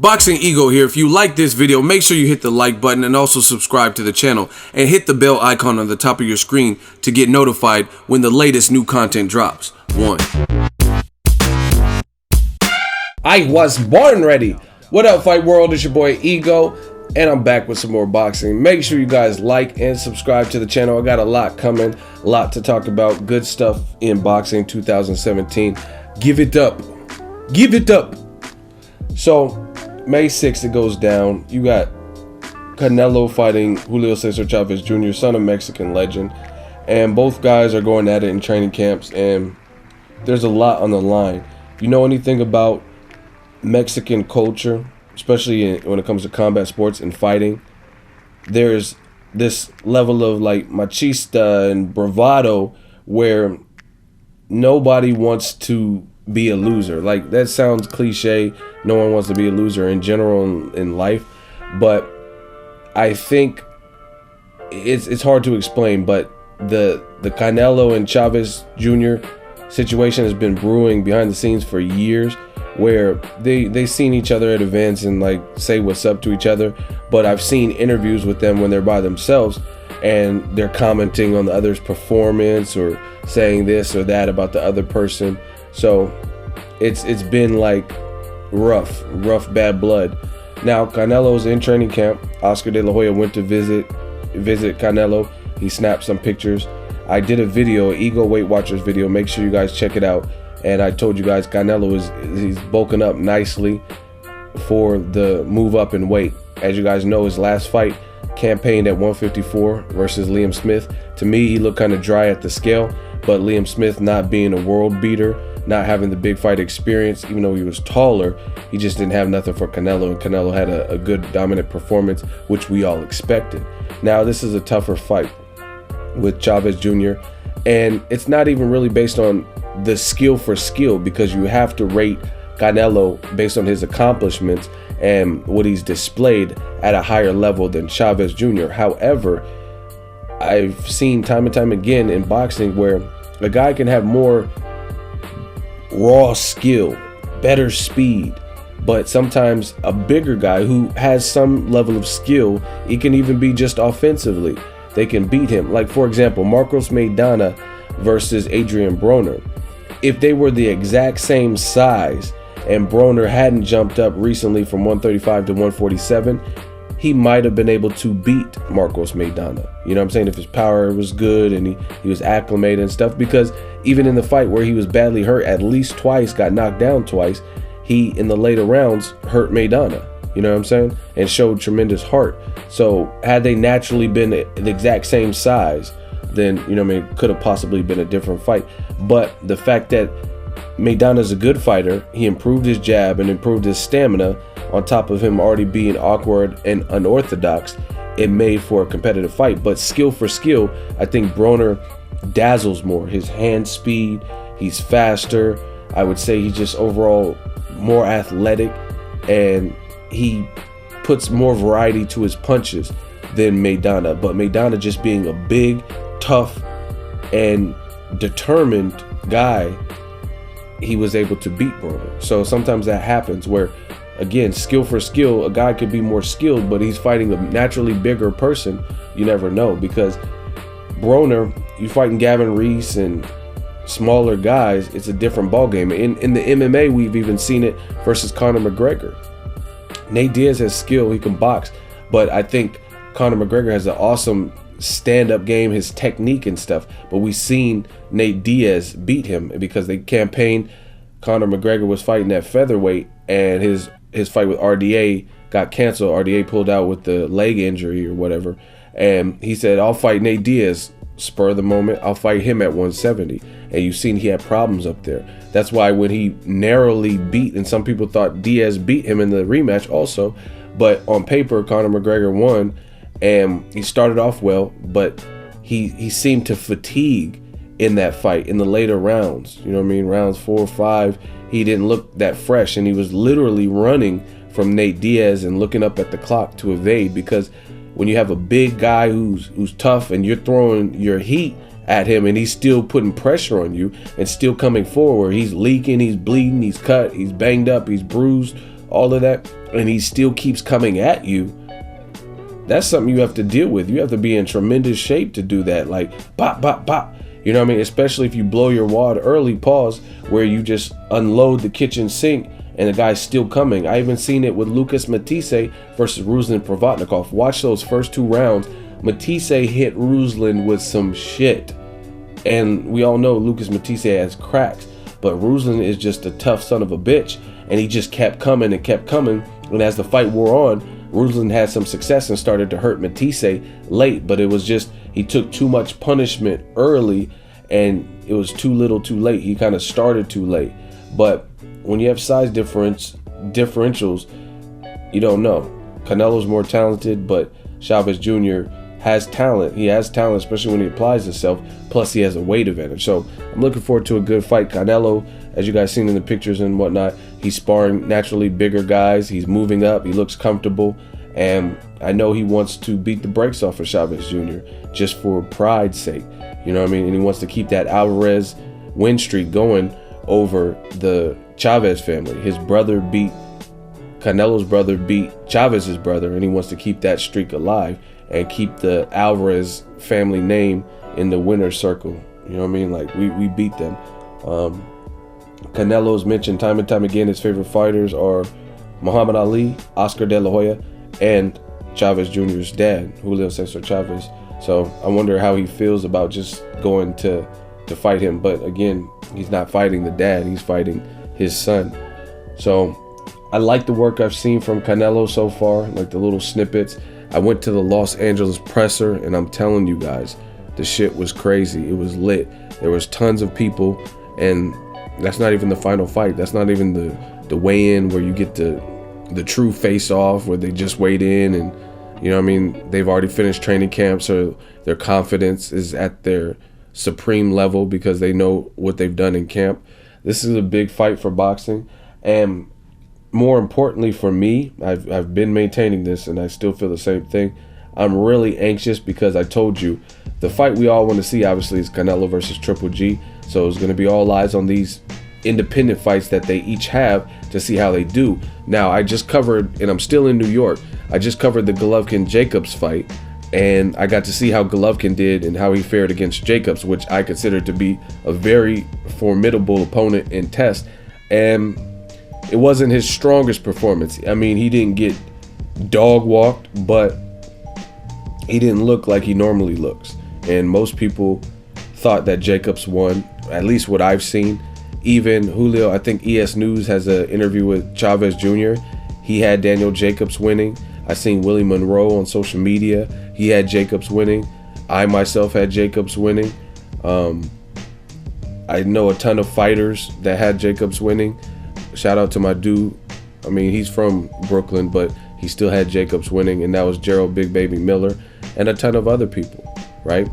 Boxing Ego here. If you like this video, make sure you hit the like button and also subscribe to the channel and hit the bell icon on the top of your screen to get notified when the latest new content drops. I was born ready. What up, Fight World? It's your boy Ego, and I'm back with some more boxing. Make sure you guys like and subscribe to the channel. I got a lot coming, a lot to talk about. Good stuff in boxing 2017. Give it up. Give it up. So, May 6th, it goes down. You got Canelo fighting Julio Cesar Chavez Jr., son of Mexican legend. And both guys are going at it in training camps, and there's a lot on the line. You know anything about Mexican culture, especially when it comes to combat sports and fighting? There's this level of like machista and bravado where nobody wants to be a loser. Like, that sounds cliche. No one wants to be a loser in general in life, but I think it's hard to explain. But the Canelo and Chavez Jr. situation has been brewing behind the scenes for years, where they seen each other at events and like say what's up to each other. But I've seen interviews with them when they're by themselves and they're commenting on the other's performance or saying this or that about the other person. So it's been like rough bad blood. Now Canelo's in training camp. Oscar De La Hoya went to visit Canelo. He snapped some pictures. I did a video, Ego Weight Watchers video. Make sure you guys check it out. And I told you guys Canelo he's bulking up nicely for the move up in weight. As you guys know, his last fight campaigned at 154 versus Liam Smith. To me, he looked kind of dry at the scale, but Liam Smith, not being a world beater, not having the big fight experience, even though he was taller, he just didn't have nothing for Canelo, and Canelo had a good dominant performance, which we all expected. Now this is a tougher fight with Chavez Jr., and it's not even really based on the skill for skill, because you have to rate Canelo based on his accomplishments and what he's displayed at a higher level than Chavez Jr. However, I've seen time and time again in boxing where a guy can have more raw skill, better speed, but sometimes a bigger guy who has some level of skill, he can even be just offensively, they can beat him. Like, for example, Marcos Maidana versus Adrian Broner. If they were the exact same size and Broner hadn't jumped up recently from 135 to 147, he might have been able to beat Marcos Maidana. You know what I'm saying? If his power was good and he was acclimated and stuff, because even in the fight where he was badly hurt at least twice, got knocked down twice, he in the later rounds hurt Maidana. You know what I'm saying? And showed tremendous heart. So had they naturally been the exact same size, then, you know what I mean, could have possibly been a different fight. But the fact that Maidana's a good fighter, he improved his jab and improved his stamina, on top of him already being awkward and unorthodox, it made for a competitive fight. But skill for skill, I think Broner dazzles more. His hand speed, he's faster. I would say he's just overall more athletic, and he puts more variety to his punches than Maidana. But Maidana, just being a big, tough, and determined guy, he was able to beat Broner. So sometimes that happens where, again, skill for skill, a guy could be more skilled, but he's fighting a naturally bigger person. You never know, because Broner, you fighting Gavin Reese and smaller guys, it's a different ballgame. In the MMA, we've even seen it versus Conor McGregor. Nate Diaz has skill, he can box, but I think Conor McGregor has an awesome stand-up game, his technique and stuff. But we've seen Nate Diaz beat him because they campaigned. Conor McGregor was fighting at featherweight, and his fight with RDA got canceled. RDA pulled out with the leg injury or whatever, and he said, I'll fight Nate Diaz, spur of the moment, I'll fight him at 170. And you've seen he had problems up there. That's why when he narrowly beat, and some people thought Diaz beat him in the rematch also, but on paper Conor McGregor won, and he started off well, but he seemed to fatigue in that fight in the later rounds. You know what I mean? Rounds 4 or 5, he didn't look that fresh, and he was literally running from Nate Diaz and looking up at the clock to evade, because when you have a big guy who's tough and you're throwing your heat at him and he's still putting pressure on you and still coming forward, he's leaking, he's bleeding, he's cut, he's banged up, he's bruised, all of that, and he still keeps coming at you, that's something you have to deal with. You have to be in tremendous shape to do that. Like, pop, pop, pop. You know what I mean? Especially if you blow your wad early, pause, where you just unload the kitchen sink and the guy's still coming. I even seen it with Lucas Matisse versus Ruslan Provodnikov. Watch those first 2 rounds. Matisse hit Ruslan with some shit. And we all know Lucas Matisse has cracks, but Ruslan is just a tough son of a bitch. And he just kept coming and kept coming. And as the fight wore on, Ruslan had some success and started to hurt Matisse late, but it was just, he took too much punishment early and it was too little too late. He kind of started too late. But when you have size differentials, you don't know. Canelo's more talented, but Chavez Jr. has talent. He has talent, especially when he applies himself. Plus, he has a weight advantage. So I'm looking forward to a good fight. Canelo, as you guys seen in the pictures and whatnot, he's sparring naturally bigger guys. He's moving up. He looks comfortable. And I know he wants to beat the brakes off of Chavez Jr. just for pride's sake. You know what I mean? And he wants to keep that Alvarez win streak going over the Chavez family. His brother beat, Canelo's brother beat Chavez's brother, and he wants to keep that streak alive and keep the Alvarez family name in the winner's circle. You know what I mean? Like, we beat them. Canelo's mentioned time and time again, his favorite fighters are Muhammad Ali, Oscar De La Hoya, and Chavez Jr.'s dad, Julio Cesar Chavez. So I wonder how he feels about just going to fight him. But again, he's not fighting the dad, he's fighting his son. So I like the work I've seen from Canelo so far, like the little snippets. I went to the Los Angeles presser, and I'm telling you guys, the shit was crazy. It was lit. There was tons of people, and that's not even the final fight. That's not even the weigh-in where you get the true face-off where they just weighed in, and you know what I mean, they've already finished training camp, so their confidence is at their supreme level because they know what they've done in camp. This is a big fight for boxing, and more importantly for me, I've been maintaining this, and I still feel the same thing. I'm really anxious because I told you the fight we all want to see obviously is Canelo versus Triple G. So it's going to be all eyes on these independent fights that they each have to see how they do. Now, I just covered, and I'm still in New York, I just covered the Golovkin-Jacobs fight, and I got to see how Golovkin did and how he fared against Jacobs, which I consider to be a very formidable opponent and test. And it wasn't his strongest performance. I mean, he didn't get dog walked, but he didn't look like he normally looks. And most people thought that Jacobs won, at least what I've seen. Even Julio, I think ES News has an interview with Chavez Jr. He had Daniel Jacobs winning. I seen Willie Monroe on social media. He had Jacobs winning. I myself had Jacobs winning. I know a ton of fighters that had Jacobs winning. Shout out to my dude. I mean, he's from Brooklyn, but he still had Jacobs winning, and that was Gerald Big Baby Miller and a ton of other people, right?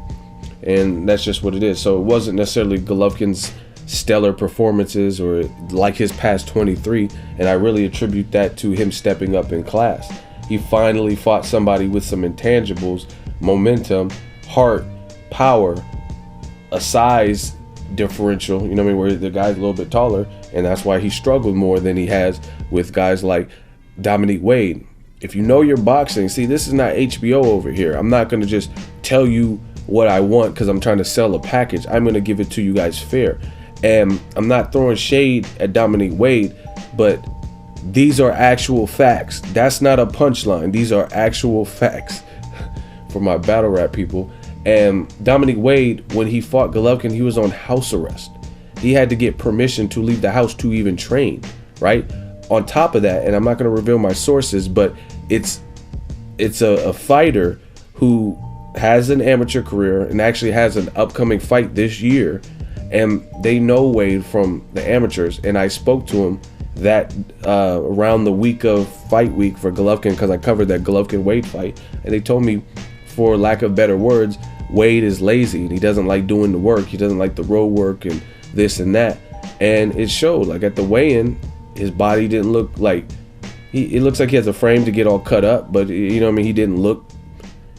And that's just what it is. So it wasn't necessarily Golovkin's stellar performances or like his past 23, and I really attribute that to him stepping up in class. He finally fought somebody with some intangibles, momentum, heart, power, a size differential, you know what I mean, where the guy's a little bit taller, and that's why he struggled more than he has with guys like Dominique Wade. If you know your boxing, see, this is not HBO over here. I'm not going to just tell you what I want because I'm trying to sell a package. I'm going to give it to you guys fair. And I'm not throwing shade at Dominique Wade, but these are actual facts. That's not a punchline. These are actual facts for my battle rap people. And Dominique Wade, when he fought Golovkin, he was on house arrest. He had to get permission to leave the house to even train, right? On top of that, and I'm not going to reveal my sources, but it's a fighter who has an amateur career and actually has an upcoming fight this year, and they know Wade from the amateurs. And I spoke to him that around the week of fight week for Golovkin, because I covered that Golovkin Wade fight, and they told me, for lack of better words, Wade is lazy and he doesn't like doing the work. He doesn't like the road work and this and that, and it showed. Like at the weigh-in, his body didn't look like it looks like he has a frame to get all cut up, but you know what I mean,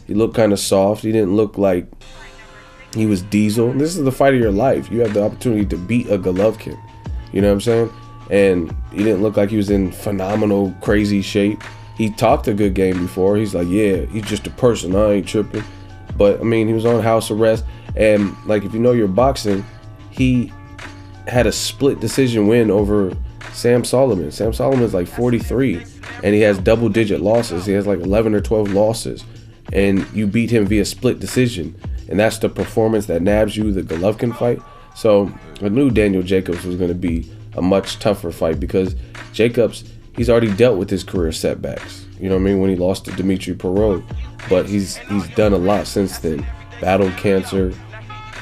he looked kind of soft. He didn't look like he was diesel. This is the fight of your life. You have the opportunity to beat a Golovkin, you know what I'm saying? and he didn't look like he was in phenomenal, crazy shape. He talked a good game before. He's like, yeah, he's just a person. I ain't tripping. But, I mean, he was on house arrest. And, like, if you know your boxing, he had a split decision win over Sam Solomon. Sam Solomon's like 43, and he has double-digit losses. He has like 11 or 12 losses. And you beat him via split decision. And that's the performance that nabs you the Golovkin fight. So I knew Daniel Jacobs was going to be a much tougher fight because Jacobs, he's already dealt with his career setbacks. You know what I mean? When he lost to Dimitri Perot. But he's done a lot since then. Battled cancer.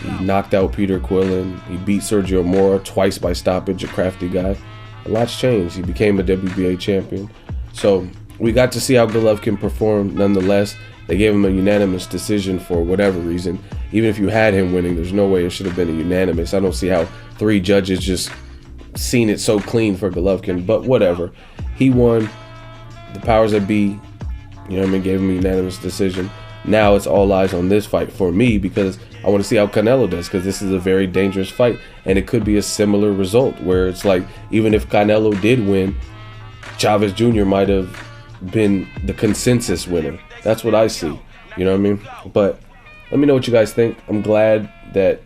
He knocked out Peter Quillen. He beat Sergio Mora twice by stoppage, a crafty guy. A lot's changed. He became a WBA champion. So we got to see how Golovkin performed nonetheless. They gave him a unanimous decision for whatever reason. Even if you had him winning, there's no way it should have been a unanimous. I don't see how 3 judges just seen it so clean for Golovkin, but whatever. He won. The powers that be, you know what I mean, gave him a unanimous decision. Now it's all eyes on this fight for me because I want to see how Canelo does, because this is a very dangerous fight, and it could be a similar result where it's like, even if Canelo did win, Chavez Jr. might have been the consensus winner. That's what I see, you know what I mean? But let me know what you guys think. I'm glad that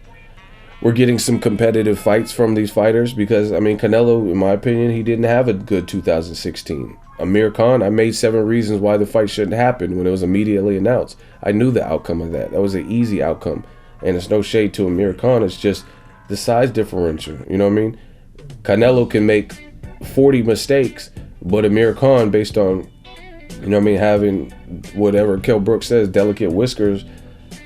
we're getting some competitive fights from these fighters because, I mean, Canelo, in my opinion, he didn't have a good 2016. Amir Khan, I made 7 reasons why the fight shouldn't happen when it was immediately announced. I knew the outcome of that. That was an easy outcome. And it's no shade to Amir Khan. It's just the size differential. You know what I mean? Canelo can make 40 mistakes, but Amir Khan, based on, you know what I mean, having whatever Kell Brooks says, delicate whiskers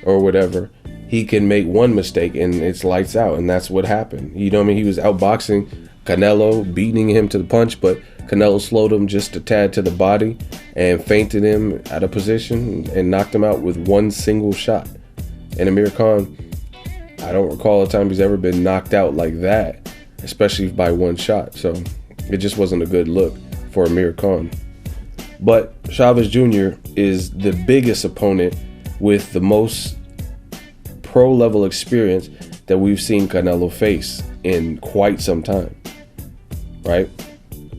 or whatever, he can make 1 mistake and it's lights out. And that's what happened. You know what I mean? He was outboxing Canelo, beating him to the punch, but Canelo slowed him just a tad to the body and feinted him out of position and knocked him out with 1 single shot. And Amir Khan, I don't recall a time he's ever been knocked out like that, especially by 1 shot. So it just wasn't a good look for Amir Khan. But Chavez Jr. is the biggest opponent with the most pro-level experience that we've seen Canelo face in quite some time, right?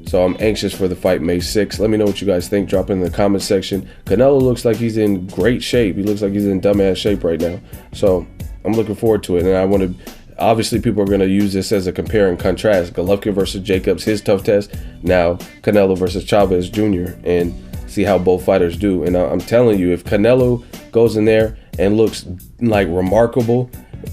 So I'm anxious for the fight May 6th. Let me know what you guys think. Drop it in the comment section. Canelo looks like he's in great shape. He looks like he's in dumbass shape right now. So I'm looking forward to it. And I want to, obviously people are going to use this as a compare and contrast. Golovkin versus Jacobs, his tough test. Now Canelo versus Chavez Jr. and see how both fighters do. And I'm telling you, if Canelo goes in there and looks like remarkable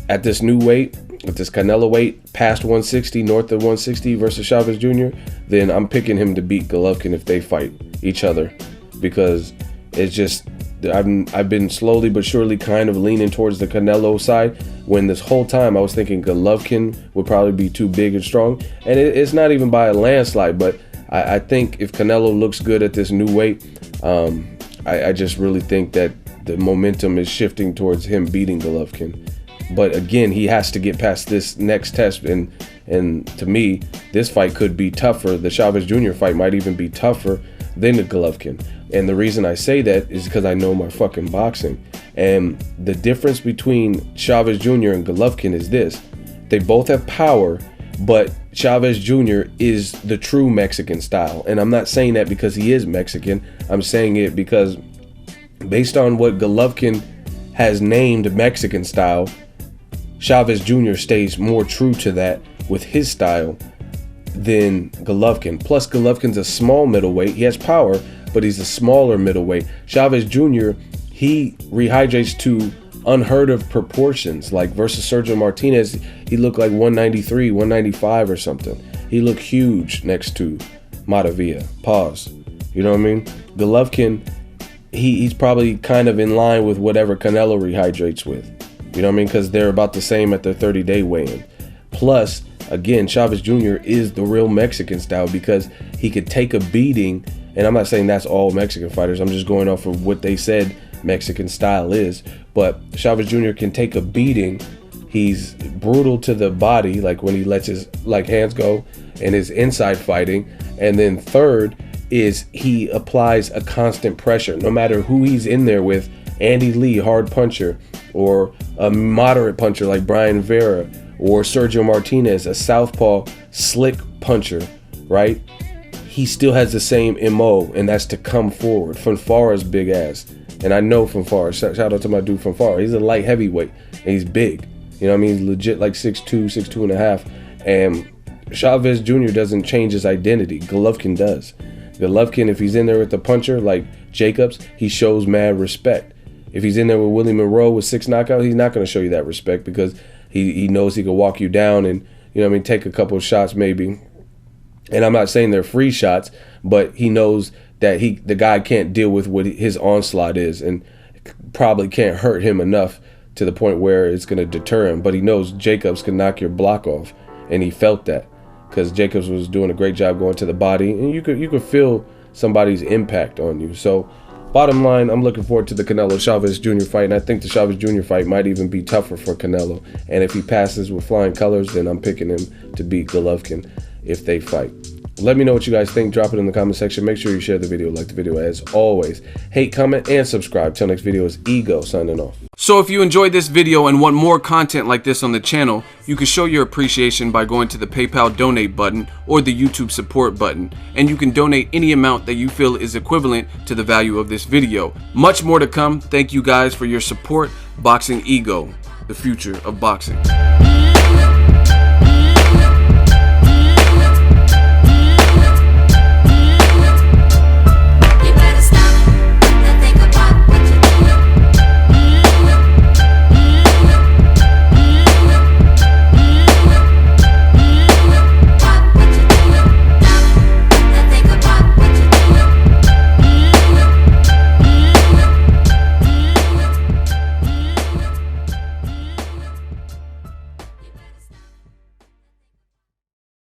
at this new weight, with this Canelo weight past 160, north of 160 versus Chavez Jr., then I'm picking him to beat Golovkin if they fight each other, because it's just, I've been slowly but surely kind of leaning towards the Canelo side, when this whole time I was thinking Golovkin would probably be too big and strong. And it's not even by a landslide, but I think if Canelo looks good at this new weight, I just really think that the momentum is shifting towards him beating Golovkin. But again, he has to get past this next test, and to me, this fight could be tougher. The Chavez Jr. fight might even be tougher than the Golovkin. And the reason I say that is because I know my fucking boxing. And the difference between Chavez Jr. and Golovkin is this. They both have power, but Chavez Jr. is the true Mexican style. And I'm not saying that because he is Mexican. I'm saying it because based on what Golovkin has named Mexican style, Chavez Jr. stays more true to that with his style than Golovkin. Plus, Golovkin's a small middleweight. He has power, but he's a smaller middleweight. Chavez Jr., he rehydrates to unheard of proportions. Like versus Sergio Martinez, he looked like 193, 195 or something. He looked huge next to Maravilla. Pause. You know what I mean? Golovkin, he's probably kind of in line with whatever Canelo rehydrates with. You know what I mean? Because they're about the same at their 30-day weigh-in. Plus, again, Chavez Jr. is the real Mexican style because he could take a beating. And I'm not saying that's all Mexican fighters. I'm just going off of what they said Mexican style is. But Chavez Jr. can take a beating. He's brutal to the body, like when he lets his hands go and his inside fighting. And then third is he applies a constant pressure. No matter who he's in there with, Andy Lee, hard puncher, or a moderate puncher like Brian Vera, or Sergio Martinez, a southpaw slick puncher, right? He still has the same MO, and that's to come forward. Fonfara's big ass, and I know Fonfara. Shout out to my dude Fonfara. He's a light heavyweight, and he's big. You know what I mean? He's legit like 6'2", 6'2 and a half. And Chavez Jr. doesn't change his identity. Golovkin does. Golovkin, if he's in there with the puncher like Jacobs, he shows mad respect. If he's in there with Willie Monroe with 6 knockouts, he's not going to show you that respect because he knows he can walk you down and, you know what I mean, take a couple of shots maybe. And I'm not saying they're free shots, but he knows that the guy can't deal with what his onslaught is and probably can't hurt him enough to the point where it's going to deter him. But he knows Jacobs can knock your block off, and he felt that because Jacobs was doing a great job going to the body, and you could feel somebody's impact on you. So bottom line, I'm looking forward to the Canelo Chavez Jr. fight, and I think the Chavez Jr. fight might even be tougher for Canelo. And if he passes with flying colors, then I'm picking him to beat Golovkin if they fight. Let me know what you guys think. Drop it in the comment section. Make sure you share the video, like the video as always. Hate, comment, and subscribe. Till next video is Ego signing off. So if you enjoyed this video and want more content like this on the channel, you can show your appreciation by going to the PayPal donate button or the YouTube support button, and you can donate any amount that you feel is equivalent to the value of this video. Much more to come. Thank you guys for your support. Boxing Ego, the future of boxing.